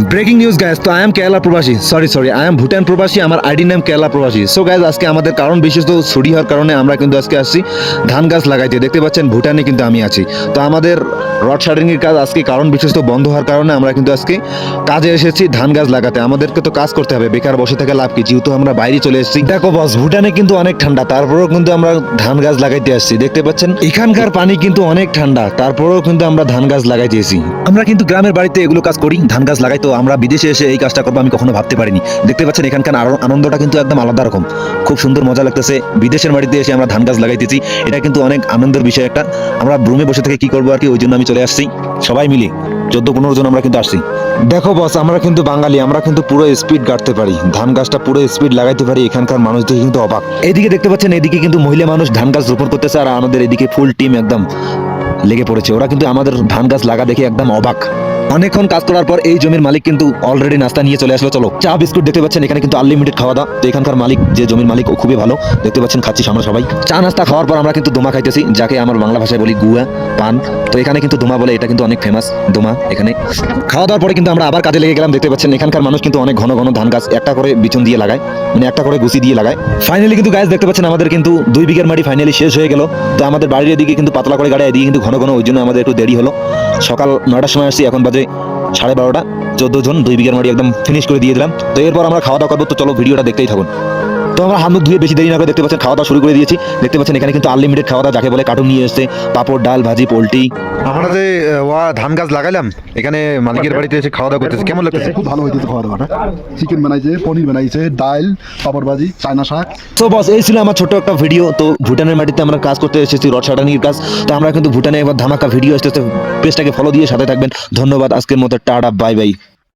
Breaking news guys, তো I am Kerala প্রবাসী, sorry I am Bhutan প্রবাসী, আমার আইডি নাম কেরালা প্রবাসী। সো গাইস, আজকে আমাদের কারণ বিশেষ ছুটি হওয়ার কারণে আমরা কিন্তু আজকে আসছি ধান গাছ লাগাইতে। দেখতে পাচ্ছেন ভুটানে কিন্তু আমি আছি। তো আমাদের রড শাটারিং এর কাজ আজকে কারণ বিশেষ বন্ধ হওয়ার কারণে আমরা কিন্তু আজকে কাজে এসেছি ধান গাছ লাগাতে। আমাদেরকে তো কাজ করতে হবে, বেকার বসে থেকে লাভ কি, যেহেতু আমরা বাইরে চলে এসেছি। দেখো বস, ভুটানে কিন্তু অনেক ঠান্ডা, তারপরেও কিন্তু আমরা ধান গাছ লাগাইতে আসছি। দেখতে পাচ্ছেন এখানকার পানি কিন্তু অনেক ঠান্ডা, তারপরেও কিন্তু আমরা ধান গাছ লাগাইতে এসেছি। আমরা কিন্তু গ্রামের বাড়িতে এগুলো কাজ করি, ধান গাছ লাগাই। তো আমরা বিদেশে এসে এই কাজটা করবো আমি কখনো ভাবতে পারিনি। দেখতে পাচ্ছেন এখানকার আনন্দটা কিন্তু একদম আলাদা রকম, খুব সুন্দর মজা লাগতেছে। বিদেশের বাড়িতে এসে আমরা ধান গাছ লাগাইতেছি, এটা কিন্তু অনেক আনন্দের বিষয় একটা। আমরা রুমে বসে থেকে কি করবো আর কি, ওই জন্য আমি চলে আসছি। সবাই মিলে 14-15 জন আমরা কিন্তু আসছি। দেখো বস, আমরা কিন্তু বাঙালি, আমরা কিন্তু পুরো স্পিড কাটতে পারি, ধান গাছটা পুরো স্পিড লাগাইতে পারি। এখানকার মানুষ দেখে কিন্তু অবাক। এদিকে দেখতে পাচ্ছেন, এদিকে কিন্তু মহিলা মানুষ ধান গাছ রোপণ করতেছে, আর আমাদের এদিকে ফুল টিম একদম লেগে পড়েছে। ওরা কিন্তু আমাদের ধান গাছ লাগা দেখে একদম অবাক। অনেকক্ষণ কাজ করার পর এই জমির মালিক কিন্তু অলরেডি নাস্তা নিয়ে চলে আসলো। চলো, চা বিস্কুট দেখতে পাচ্ছেন এখানে কিন্তু আনলিমিটেড খাওয়া দাওয়া। তো এখানকার মালিক, যে জমির মালিক, ও খুবই ভালো। দেখতে পাচ্ছেন খাচ্ছি আমরা সবাই। চা নাস্তা খাওয়ার পর আমরা কিন্তু দোমা খাইতেছি, যাকে আমার বাংলা ভাষায় বলি গুয়া পান। তো এখানে কিন্তু দোমা বলে, এটা কিন্তু অনেক ফেমাস দোমা। এখানে খাওয়া দাওয়ার পরে কিন্তু আমরা আবার কাজে লেগে গেলাম। দেখতে পাচ্ছেন এখানকার মানুষ কিন্তু অনেক ঘন ঘন ধান গাছ একটা করে বিচন দিয়ে লাগায়, মানে একটা করে গুছি দিয়ে লাগায়। ফাইনালি কিন্তু গাছ দেখতে পাচ্ছেন আমাদের কিন্তু 2 বিঘার মাটি ফাইনালি শেষ হয়ে গেল। তো আমাদের বাড়ির এদিকে কিন্তু পাতলা করে গাড়ি, এদিকে কিন্তু ঘন ঘন, ওই জন্য আমাদের একটু দেরি হলো। সকাল 9টার সময় আসছি, এখন বাজে 12:30। 14 জন 2 বিঘার মাটি একদম ফিনিশ করে দিয়ে দিলাম। তো এরপর আমরা খাওয়া দাওয়া করবো। তো চলো ভিডিওটা দেখতেই থাকুন। তো আমরা হাত মুখ ধুয়ে বেশি দেরি না করে দেখতে পাচ্ছেন খাওয়া দাওয়া শুরু করে দিয়েছি। দেখতে পাচ্ছেন এখানে কিন্তু আনলিমিটেড খাওয়া দাওয়া, যাকে বলে কার্টুন নিয়ে এসেছে, পাপড় ডাল ভাজি পোলট্রি। আমরা যে ধান গাছ লাগাইলাম, এখানে মালিকের বাড়িতে এসে খাওয়া দাওয়া করতেছে, কেমন লাগতেছে? খুব ভালো হইতেছে খাওয়া দাওয়াটা। চিকেন বানাইছে, পনির বানাইছে, ডাল, পাপড় ভাজি, চায়না শাক। তো বস, এই ছিল আমার ছোট্ট একটা ভিডিও। তো ভুটানের মাটিতে আমরা কাজ করতে এসেছি, রড শাটারিং কাজ। তো আমরা কিন্তু ভুটানে এবার ধামাকা ভিডিও আসতেছে, পেজটাকে ফলো দিয়ে সাথে থাকবেন। ধন্যবাদ, আজকের মতো টাটা, বাই বাই।